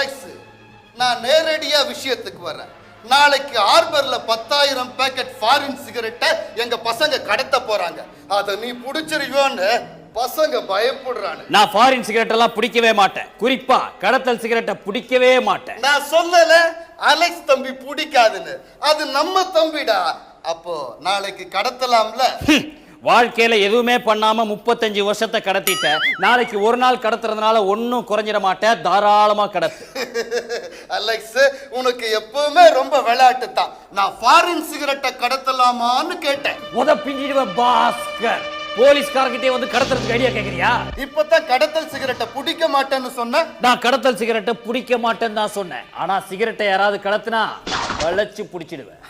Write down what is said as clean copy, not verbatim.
Alex, நான் நேரடியா விஷயத்துக்கு வரேன். நாளைக்கு ஹார்பர்ல 10,000 பேக்கெட் ஃபாரின் சிகரெட்டை எங்க பசங்க கடத்த போறாங்க. அத நீ புடிச்சிருவியோன்னு பசங்க பயப்படுறாங்க. நான் ஃபாரின் சிகரெட் எல்லாம் பிடிக்கவே மாட்டேன். குறிப்பா கடத்தல் சிகரெட்டை பிடிக்கவே மாட்டேன். நான் சொல்லல அலெக்ஸ் தம்பி பிடிக்காதுன்னு. அது நம்ம தம்பிடா. அப்போ நாளைக்கு கடத்தலாம்ல. வாழ்க்கையில எதுவுமே பண்ணாம 35 வருஷத்தை கடத்திட்ட. நாளைக்கு ஒரு நாள் கடத்துறதுனால ஒன்னும் குறைஞ்சிட மாட்டேன். தாராளமா கடத்து. அலெக்ஸ், உனக்கு எப்பவுமே ரொம்ப விளையாட்டு தான். நான் ஃபாரின் சிகரெட்டை கடத்தலாமான்னு கேட்டேன். உதப்பிஞ்சிடுவ பாஸ்கர். போலீஸ்காரங்கிட்டே வந்து கடத்துறதுக்கு ஐடியா கேக்குறியா? இப்பதான் கடத்தல் சிகரெட்டை பிடிக்க மாட்டேன்னு சொன்ன. நான் கடத்தல் சிகரெட்டை பிடிக்க மாட்டேன்னு தான் சொன்னேன். ஆனா சிகரெட்டை யாராவது கடத்தினா வளைச்சு பிடிச்சிடுவேன்.